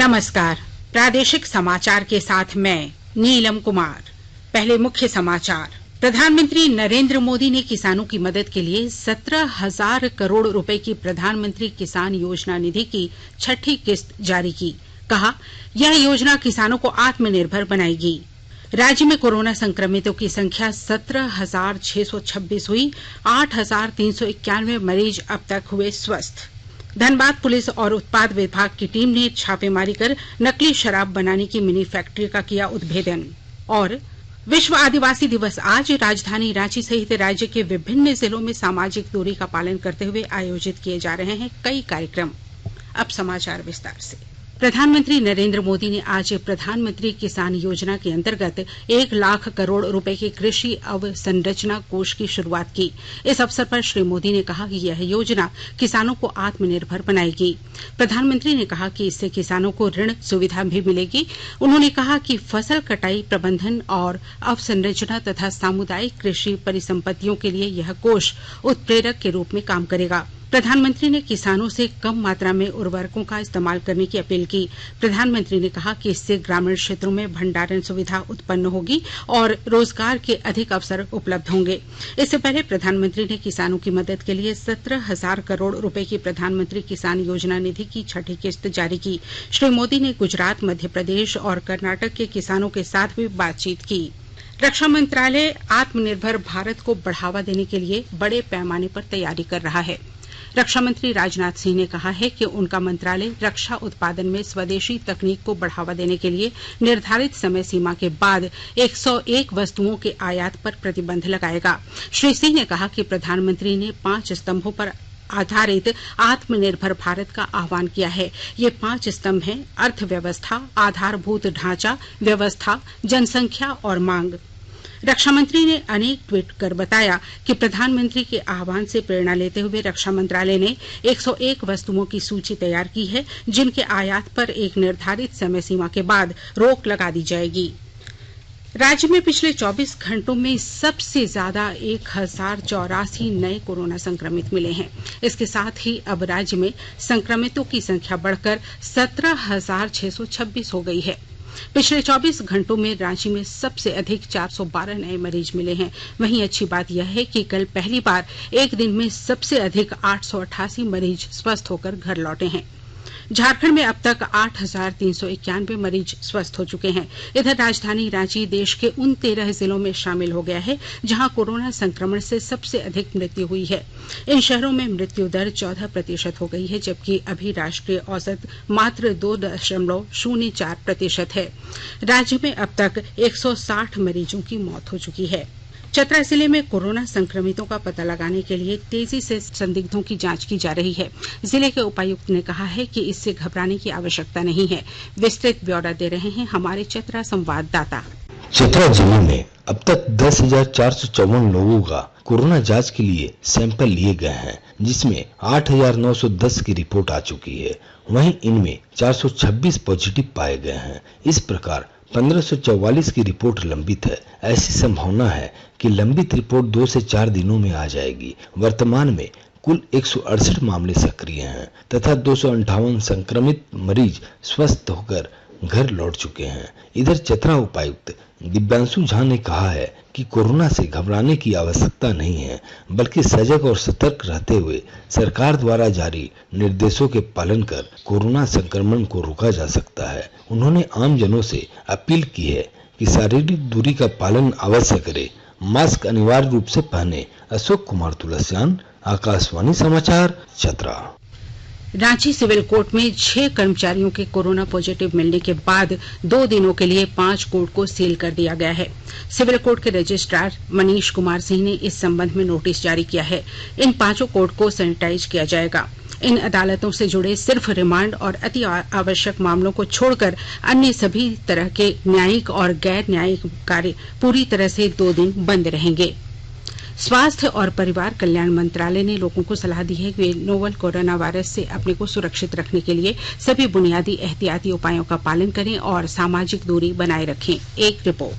नमस्कार। प्रादेशिक समाचार के साथ मैं नीलम कुमार। पहले मुख्य समाचार। प्रधानमंत्री नरेंद्र मोदी ने किसानों की मदद के लिए 17,000 करोड़ रुपए की प्रधानमंत्री किसान योजना निधि की छठी किस्त जारी की। कहा, यह योजना किसानों को आत्मनिर्भर बनाएगी। राज्य में कोरोना संक्रमितों की संख्या 17,626 हुई। 8,391 मरीज अब तक हुए स्वस्थ। धनबाद पुलिस और उत्पाद विभाग की टीम ने छापेमारी कर नकली शराब बनाने की मिनी फैक्ट्री का किया उद्भेदन। और विश्व आदिवासी दिवस आज राजधानी रांची सहित राज्य के विभिन्न जिलों में सामाजिक दूरी का पालन करते हुए आयोजित किए जा रहे हैं कई कार्यक्रम। अब समाचार विस्तार से। प्रधानमंत्री नरेंद्र मोदी ने आज प्रधानमंत्री किसान योजना के अंतर्गत 1 लाख करोड़ रुपए के कृषि अवसंरचना कोष की शुरुआत की। इस अवसर पर श्री मोदी ने कहा कि यह योजना किसानों को आत्मनिर्भर बनाएगी। प्रधानमंत्री ने कहा कि इससे किसानों को ऋण सुविधा भी मिलेगी। उन्होंने कहा कि फसल कटाई प्रबंधन और अवसंरचना तथा सामुदायिक कृषि परिसंपत्तियों के लिए यह कोष उत्प्रेरक के रूप में काम करेगा। प्रधानमंत्री ने किसानों से कम मात्रा में उर्वरकों का इस्तेमाल करने की अपील की। प्रधानमंत्री ने कहा कि इससे ग्रामीण क्षेत्रों में भंडारण सुविधा उत्पन्न होगी और रोजगार के अधिक अवसर उपलब्ध होंगे। इससे पहले प्रधानमंत्री ने किसानों की मदद के लिए 17,000 करोड़ रुपए की प्रधानमंत्री किसान योजना निधि की छठी किस्त जारी की। श्री मोदी ने गुजरात, मध्य प्रदेश और कर्नाटक के किसानों के साथ भी बातचीत की। रक्षा मंत्रालय आत्मनिर्भर भारत को बढ़ावा देने के लिए बड़े पैमाने पर तैयारी कर रहा है। रक्षा मंत्री राजनाथ सिंह ने कहा है कि उनका मंत्रालय रक्षा उत्पादन में स्वदेशी तकनीक को बढ़ावा देने के लिए निर्धारित समय सीमा के बाद 101 वस्तुओं के आयात पर प्रतिबंध लगाएगा। श्री सिंह ने कहा कि प्रधानमंत्री ने 5 स्तंभों पर आधारित आत्मनिर्भर भारत का आह्वान किया है। ये 5 स्तंभ हैं: अर्थव्यवस्था, आधारभूत ढांचा, व्यवस्था, जनसंख्या और मांग। रक्षा मंत्री ने अनेक ट्वीट कर बताया कि प्रधानमंत्री के आह्वान से प्रेरणा लेते हुए रक्षा मंत्रालय ने 101 वस्तुओं की सूची तैयार की है, जिनके आयात पर एक निर्धारित समय सीमा के बाद रोक लगा दी जाएगी। राज्य में पिछले 24 घंटों में सबसे ज्यादा 1,084 नए कोरोना संक्रमित मिले हैं। इसके साथ ही अब राज्य में संक्रमितों की संख्या बढ़कर 17,626 हो गई है। पिछले 24 घंटों में रांची में सबसे अधिक 412 नए मरीज मिले हैं। वहीं अच्छी बात यह है कि कल पहली बार एक दिन में सबसे अधिक 888 मरीज स्वस्थ होकर घर लौटे हैं। झारखंड में अब तक 8,391 मरीज स्वस्थ हो चुके हैं। इधर राजधानी रांची देश के उन 13 जिलों में शामिल हो गया है जहां कोरोना संक्रमण से सबसे अधिक मृत्यु हुई है। इन शहरों में मृत्यु दर 14% हो गई है, जबकि अभी राष्ट्रीय औसत मात्र 2.04% है। राज्य में अब तक 160 मरीजों की मौत हो चुकी है। चतरा जिले में कोरोना संक्रमितों का पता लगाने के लिए तेजी से संदिग्धों की जांच की जा रही है। जिले के उपायुक्त ने कहा है कि इससे घबराने की आवश्यकता नहीं है। विस्तृत ब्यौरा दे रहे हैं हमारे चतरा संवाददाता। चतरा जिले में अब तक 10,454 लोगों का कोरोना जांच के लिए सैंपल लिए गए हैं, जिसमें 8,910 की रिपोर्ट आ चुकी है। वहीं इनमें 426 पॉजिटिव पाए गए हैं। इस प्रकार 1544 की रिपोर्ट लंबित है। ऐसी संभावना है कि लंबित रिपोर्ट 2 से 4 दिनों में आ जाएगी। वर्तमान में कुल 168 मामले सक्रिय हैं तथा 258 संक्रमित मरीज स्वस्थ होकर घर लौट चुके हैं। इधर चतरा उपायुक्त दिव्यांशु झा ने कहा है कि कोरोना से घबराने की आवश्यकता नहीं है, बल्कि सजग और सतर्क रहते हुए सरकार द्वारा जारी निर्देशों के पालन कर कोरोना संक्रमण को रोका जा सकता है। उन्होंने आम जनों से अपील की है कि शारीरिक दूरी का पालन अवश्य करें, मास्क अनिवार्य रूप से पहने। अशोक कुमार तुलसियान, आकाशवाणी समाचार, चतरा। रांची सिविल कोर्ट में 6 कर्मचारियों के कोरोना पॉजिटिव मिलने के बाद 2 दिनों के लिए 5 कोर्ट को सील कर दिया गया है। सिविल कोर्ट के रजिस्ट्रार मनीष कुमार सिंह ने इस संबंध में नोटिस जारी किया है। इन 5 कोर्ट को सैनिटाइज किया जाएगा। इन अदालतों से जुड़े सिर्फ रिमांड और अति आवश्यक मामलों को छोड़कर अन्य सभी तरह के न्यायिक और गैर न्यायिक कार्य पूरी तरह से 2 दिन बंद रहेंगे। स्वास्थ्य और परिवार कल्याण मंत्रालय ने लोगों को सलाह दी है कि वे नोवल कोरोना वायरस से अपने को सुरक्षित रखने के लिए सभी बुनियादी एहतियाती उपायों का पालन करें और सामाजिक दूरी बनाए रखें। एक रिपोर्ट।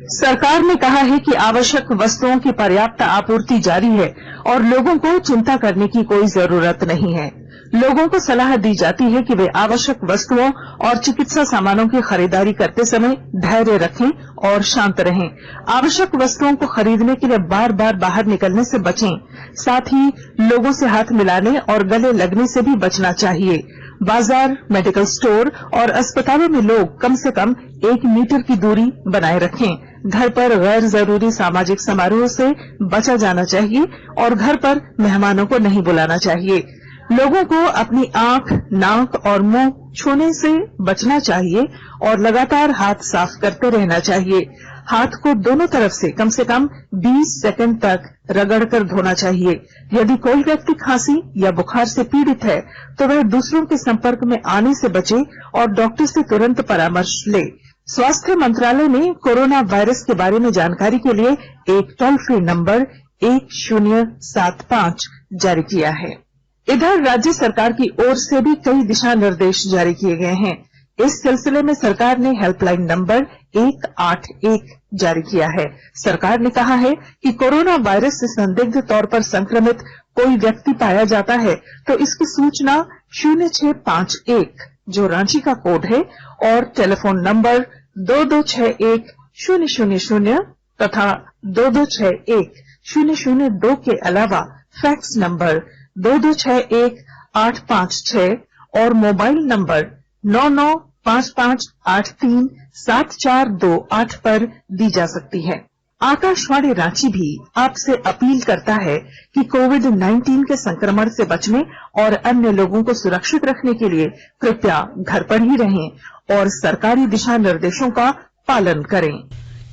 सरकार ने कहा है कि आवश्यक वस्तुओं की पर्याप्त आपूर्ति जारी है और लोगों को चिंता करने की कोई जरूरत नहीं है। लोगों को सलाह दी जाती है कि वे आवश्यक वस्तुओं और चिकित्सा सामानों की खरीदारी करते समय धैर्य रखें और शांत रहें। आवश्यक वस्तुओं को खरीदने के लिए बार बार बाहर निकलने से बचें। साथ ही लोगों से हाथ मिलाने और गले लगने से भी बचना चाहिए। बाजार, मेडिकल स्टोर और अस्पतालों में लोग कम से कम 1 मीटर की दूरी बनाए रखें। घर पर गैर जरूरी सामाजिक समारोह से बचा जाना चाहिए और घर पर मेहमानों को नहीं बुलाना चाहिए। लोगों को अपनी आंख, नाक और मुंह छूने से बचना चाहिए और लगातार हाथ साफ करते रहना चाहिए। हाथ को दोनों तरफ से कम 20 सेकंड तक रगड़कर धोना चाहिए। यदि कोई व्यक्ति खांसी या बुखार से पीड़ित है तो वह दूसरों के संपर्क में आने से बचे और डॉक्टर से तुरंत परामर्श ले। स्वास्थ्य मंत्रालय ने कोरोना वायरस के बारे में जानकारी के लिए एक टोल फ्री नंबर 1075 जारी किया है। इधर राज्य सरकार की ओर से भी कई दिशा निर्देश जारी किए गए हैं। इस सिलसिले में सरकार ने हेल्पलाइन नंबर 181 जारी किया है। सरकार ने कहा है कि कोरोना वायरस से संदिग्ध तौर पर संक्रमित कोई व्यक्ति पाया जाता है तो इसकी सूचना 0651 जो रांची का कोड है और टेलीफोन नंबर 2261-000 तथा 2261-002 के अलावा फैक्स नंबर 2261-856 और मोबाइल नंबर 9955837428 पर दी जा सकती है। आकाशवाणी रांची भी आपसे अपील करता है कि कोविड-19 के संक्रमण से बचने और अन्य लोगों को सुरक्षित रखने के लिए कृपया घर पर ही रहें और सरकारी दिशा निर्देशों का पालन करें।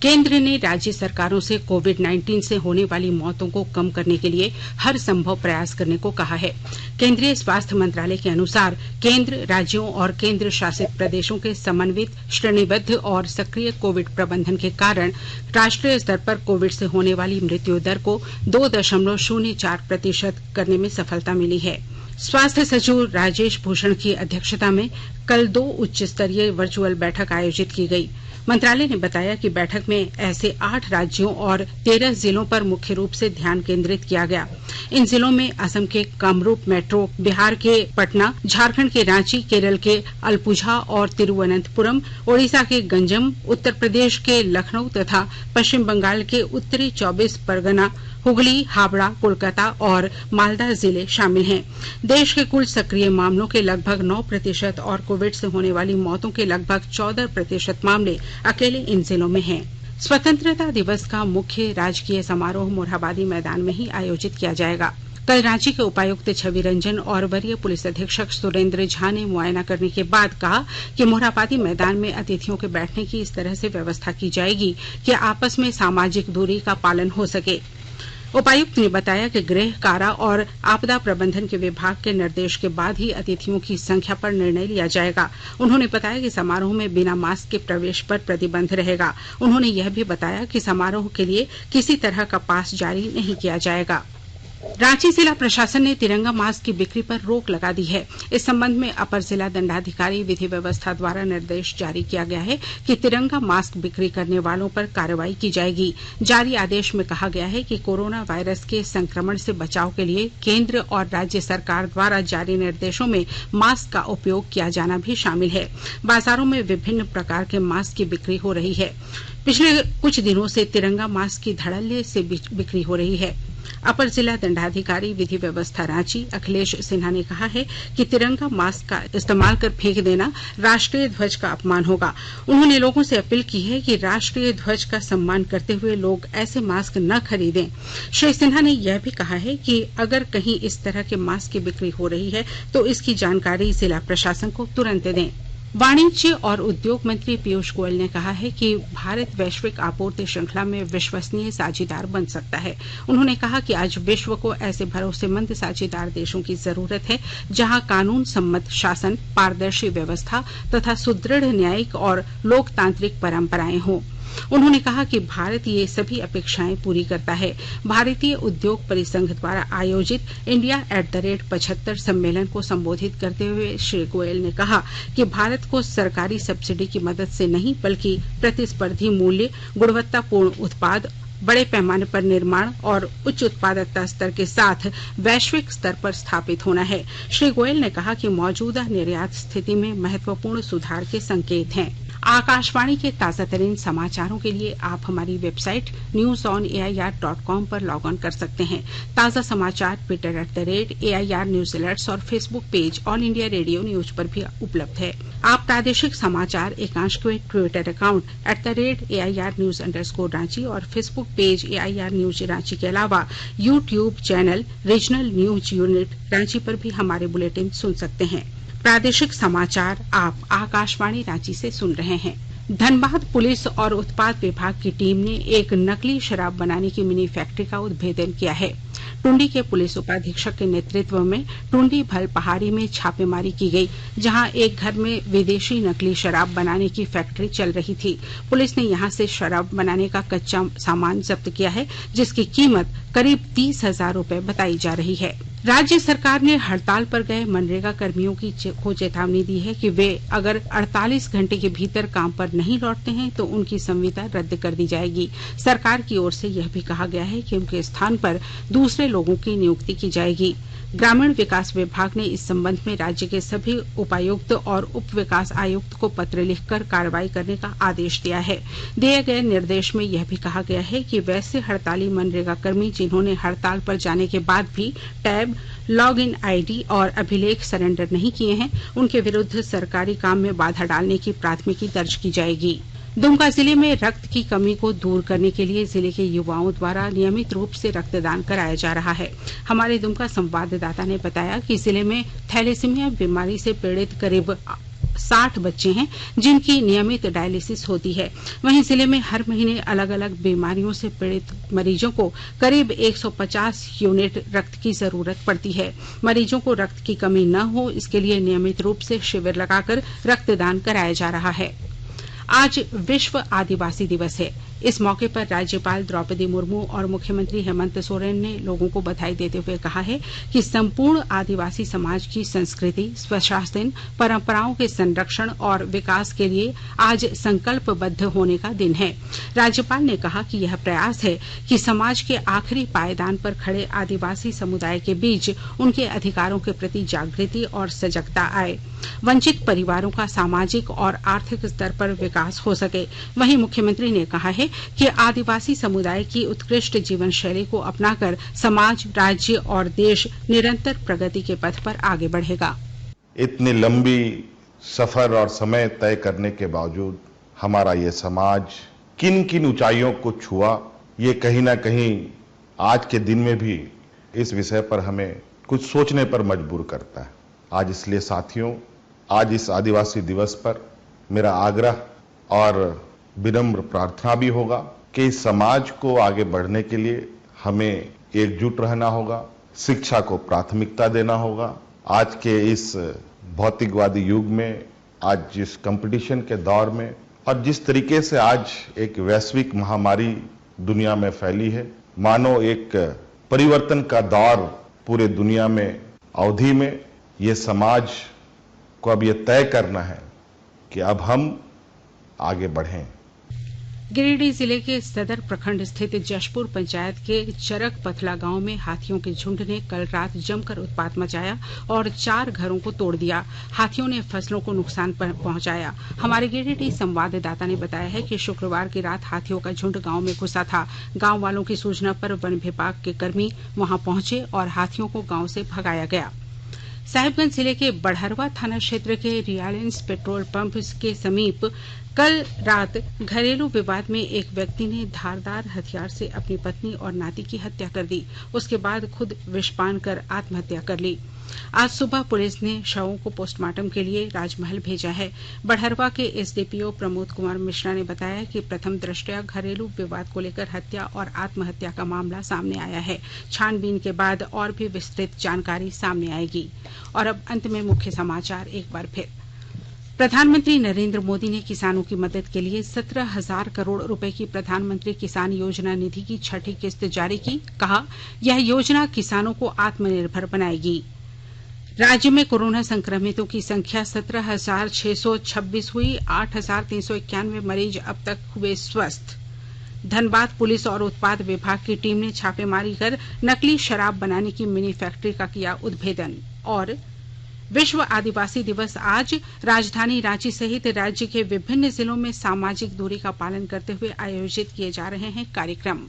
केंद्र ने राज्य सरकारों से कोविड-19 से होने वाली मौतों को कम करने के लिए हर संभव प्रयास करने को कहा है। केंद्रीय स्वास्थ्य मंत्रालय के अनुसार केंद्र, राज्यों और केंद्र शासित प्रदेशों के समन्वित, श्रेणीबद्ध और सक्रिय कोविड प्रबंधन के कारण राष्ट्रीय स्तर पर कोविड से होने वाली मृत्यु दर को 2.04% करने में सफलता मिली है। स्वास्थ्य सचिव राजेश भूषण की अध्यक्षता में कल 2 उच्च स्तरीय वर्चुअल बैठक आयोजित की गई। मंत्रालय ने बताया कि बैठक में ऐसे 8 राज्यों और 13 जिलों पर मुख्य रूप से ध्यान केंद्रित किया गया। इन जिलों में असम के कामरूप मेट्रो, बिहार के पटना, झारखंड के रांची, केरल के अलपुझा और तिरुवनंतपुरम, ओडिशा के गंजम, उत्तर प्रदेश के लखनऊ तथा पश्चिम बंगाल के उत्तरी 24 परगना, हुगली, हावड़ा, कोलकाता और मालदा जिले शामिल हैं। देश के कुल सक्रिय मामलों के लगभग 9% और कोविड से होने वाली मौतों के लगभग 14% मामले अकेले इन जिलों में हैं। स्वतंत्रता दिवस का मुख्य राजकीय समारोह मोरहाबादी मैदान में ही आयोजित किया जाएगा। कल रांची के उपायुक्त छवि रंजन और वरीय पुलिस अधीक्षक सुरेंद्र झा ने मुआयना करने के बाद कहा कि मोरहाबादी मैदान में अतिथियों के बैठने की इस तरह से व्यवस्था की जाएगी कि आपस में सामाजिक दूरी का पालन हो सके। उपायुक्त ने बताया कि गृह, कारा और आपदा प्रबंधन के विभाग के निर्देश के बाद ही अतिथियों की संख्या पर निर्णय लिया जाएगा। उन्होंने बताया कि समारोह में बिना मास्क के प्रवेश पर प्रतिबंध रहेगा। उन्होंने यह भी बताया कि समारोह के लिए किसी तरह का पास जारी नहीं किया जाएगा। रांची जिला प्रशासन ने तिरंगा मास्क की बिक्री पर रोक लगा दी है। इस संबंध में अपर जिला दंडाधिकारी विधि व्यवस्था द्वारा निर्देश जारी किया गया है कि तिरंगा मास्क बिक्री करने वालों पर कार्रवाई की जाएगी। जारी आदेश में कहा गया है कि कोरोना वायरस के संक्रमण से बचाव के लिए केंद्र और राज्य सरकार द्वारा जारी निर्देशों में मास्क का उपयोग किया जाना भी शामिल है। बाजारों में विभिन्न प्रकार के मास्क की बिक्री हो रही है। पिछले कुछ दिनों से तिरंगा मास्क की धड़ल्ले से बिक्री हो रही है। अपर जिला दंडाधिकारी विधि व्यवस्था रांची अखिलेश सिन्हा ने कहा है कि तिरंगा मास्क का इस्तेमाल कर फेंक देना राष्ट्रीय ध्वज का अपमान होगा। उन्होंने लोगों से अपील की है कि राष्ट्रीय ध्वज का सम्मान करते हुए लोग ऐसे मास्क न खरीदें। श्री सिन्हा ने यह भी कहा है कि अगर कहीं इस तरह के मास्क की बिक्री हो रही है तो इसकी जानकारी जिला प्रशासन को तुरंत दें। वाणिज्य और उद्योग मंत्री पीयूष गोयल ने कहा है कि भारत वैश्विक आपूर्ति श्रृंखला में विश्वसनीय साझेदार बन सकता है। उन्होंने कहा कि आज विश्व को ऐसे भरोसेमंद साझेदार देशों की जरूरत है जहां कानून सम्मत शासन, पारदर्शी व्यवस्था तथा सुदृढ़ न्यायिक और लोकतांत्रिक परंपराएं हों। उन्होंने कहा कि भारत ये सभी अपेक्षाएं पूरी करता है। भारतीय उद्योग परिसंघ द्वारा आयोजित India@75 सम्मेलन को संबोधित करते हुए श्री गोयल ने कहा कि भारत को सरकारी सब्सिडी की मदद से नहीं बल्कि प्रतिस्पर्धी मूल्य, गुणवत्तापूर्ण उत्पाद बड़े पैमाने पर निर्माण और उच्च उत्पादकता स्तर के साथ वैश्विक स्तर पर स्थापित होना है। श्री गोयल ने कहा कि मौजूदा निर्यात स्थिति में महत्वपूर्ण सुधार के संकेत हैं। आकाशवाणी के ताजा तरीन समाचारों के लिए आप हमारी वेबसाइट newsonair.com पर लॉग ऑन कर सकते हैं। ताजा समाचार ट्विटर @AIR न्यूज अलर्ट्स और Facebook page all India radio news पर भी उपलब्ध है। आप प्रादेशिक समाचार एकांश के ट्विटर अकाउंट @AIR न्यूज_रांची और Facebook page AIR news Ranchi के अलावा YouTube channel regional news unit Ranchi पर भी हमारे बुलेटिन सुन सकते हैं। प्रादेशिक समाचार आप आकाशवाणी रांची से सुन रहे हैं। धनबाद पुलिस और उत्पाद विभाग की टीम ने एक नकली शराब बनाने की मिनी फैक्ट्री का उद्भेदन किया है। टुंडी के पुलिस उपाधीक्षक के नेतृत्व में टुंडी भल पहाड़ी में छापेमारी की गई, जहां एक घर में विदेशी नकली शराब बनाने की फैक्ट्री चल रही थी। पुलिस ने यहां से शराब बनाने का कच्चा सामान जब्त किया है, जिसकी कीमत करीब 30,000 रुपए बताई जा रही है। राज्य सरकार ने हड़ताल पर गए मनरेगा कर्मियों को चेतावनी दी है कि वे अगर 48 घंटे के भीतर काम पर नहीं लौटते हैं तो उनकी संविदा रद्द कर दी जाएगी। सरकार की ओर से यह भी कहा गया है कि उनके स्थान पर दूसरे लोगों की नियुक्ति की जाएगी। ग्रामीण विकास विभाग ने इस संबंध में राज्य के सभी उपायुक्त और उप विकास आयुक्त को पत्र लिखकर कार्रवाई करने का आदेश दिया है। दिए गए निर्देश में यह भी कहा गया है कि वैसे हड़ताली मनरेगा कर्मी जिन्होंने हड़ताल पर जाने के बाद भी टैब, लॉग इन आईडी और अभिलेख सरेंडर नहीं किए हैं, उनके विरुद्ध सरकारी काम में बाधा डालने की प्राथमिकी दर्ज की जाएगी। दुमका जिले में रक्त की कमी को दूर करने के लिए जिले के युवाओं द्वारा नियमित रूप से रक्तदान कराया जा रहा है। हमारे दुमका संवाददाता ने बताया कि जिले में थैलेसीमिया बीमारी से पीड़ित करीब 60 बच्चे हैं, जिनकी नियमित डायलिसिस होती है। वहीं जिले में हर महीने अलग अलग बीमारियों से पीड़ित मरीजों को करीब 150 यूनिट रक्त की जरूरत पड़ती है। मरीजों को रक्त की कमी न हो, इसके लिए नियमित रूप से शिविर लगाकर रक्तदान कराया जा रहा है। आज विश्व आदिवासी दिवस है। इस मौके पर राज्यपाल द्रौपदी मुर्मू और मुख्यमंत्री हेमंत सोरेन ने लोगों को बधाई देते हुए कहा है कि संपूर्ण आदिवासी समाज की संस्कृति, स्वशासन, परंपराओं के संरक्षण और विकास के लिए आज संकल्पबद्ध होने का दिन है। राज्यपाल ने कहा कि यह प्रयास है कि समाज के आखिरी पायदान पर खड़े आदिवासी समुदाय के बीच उनके अधिकारों के प्रति जागृति और सजगता आए, वंचित परिवारों का सामाजिक और आर्थिक स्तर पर विकास हो सके। वहीं मुख्यमंत्री ने कहा है कि आदिवासी समुदाय की उत्कृष्ट जीवन शैली को अपनाकर समाज, राज्य और देश निरंतर प्रगति के पथ पर आगे बढ़ेगा। इतनी लंबी सफर और समय तय करने के बावजूद हमारा ये समाज किन किन ऊंचाइयों को छुआ, ये कहीं ना कहीं आज के दिन में भी इस विषय पर हमें कुछ सोचने पर मजबूर करता है। आज इसलिए साथियों, आज इस आदिवासी दिवस पर मेरा आग्रह और विनम्र प्रार्थना भी होगा कि इस समाज को आगे बढ़ने के लिए हमें एकजुट रहना होगा, शिक्षा को प्राथमिकता देना होगा। आज के इस भौतिकवादी युग में, आज जिस कंपटीशन के दौर में और जिस तरीके से आज एक वैश्विक महामारी दुनिया में फैली है, मानो एक परिवर्तन का दौर पूरे दुनिया में अवधि में, ये समाज को अब ये तय करना है कि अब हम आगे बढ़ें। गिरिडीह जिले के सदर प्रखंड स्थित जशपुर पंचायत के चरक पथला गांव में हाथियों के झुंड ने कल रात जमकर उत्पात मचाया और 4 घरों को तोड़ दिया। हाथियों ने फसलों को नुकसान पहुंचाया। हमारे गिरिडीह संवाददाता ने बताया है कि शुक्रवार की रात हाथियों का झुंड गांव में घुसा था। गांव वालों की सूचना पर वन विभाग के कर्मी वहां पहुंचे और हाथियों को गांव से भगाया गया। साहिबगंज जिले के बड़हरवा थाना क्षेत्र के रिलायंस पेट्रोल पंप के समीप कल रात घरेलू विवाद में एक व्यक्ति ने धारदार हथियार से अपनी पत्नी और नाती की हत्या कर दी। उसके बाद खुद विषपान कर आत्महत्या कर ली। आज सुबह पुलिस ने शवों को पोस्टमार्टम के लिए राजमहल भेजा है। बड़हरवा के एसडीपीओ प्रमोद कुमार मिश्रा ने बताया कि प्रथम दृष्टया घरेलू विवाद को लेकर हत्या और आत्महत्या का मामला सामने आया है। छानबीन के बाद और भी विस्तृत जानकारी सामने आएगी। और अब अंत में मुख्य समाचार एक बार फिर। प्रधानमंत्री नरेंद्र मोदी ने किसानों की मदद के लिए 17,000 करोड़ रुपए की प्रधानमंत्री किसान योजना निधि की 6ठी किस्त जारी की। कहा, यह योजना किसानों को आत्मनिर्भर बनाएगी। राज्य में कोरोना संक्रमितों की संख्या 17,626 हुई। 8,391 मरीज अब तक हुए स्वस्थ। धनबाद पुलिस और उत्पाद विभाग की टीम ने छापेमारी कर नकली शराब बनाने की मिनी फैक्ट्री का किया उद्भेदन। और विश्व आदिवासी दिवस आज राजधानी रांची सहित राज्य के विभिन्न जिलों में सामाजिक दूरी का पालन करते हुए आयोजित किए जा रहे हैं कार्यक्रम।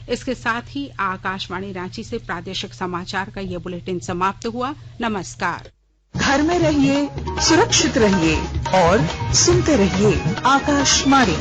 इसके साथ ही आकाशवाणी रांची से प्रादेशिक समाचार का ये बुलेटिन समाप्त हुआ। नमस्कार। घर में रहिए, सुरक्षित रहिए और सुनते रहिए आकाशवाणी।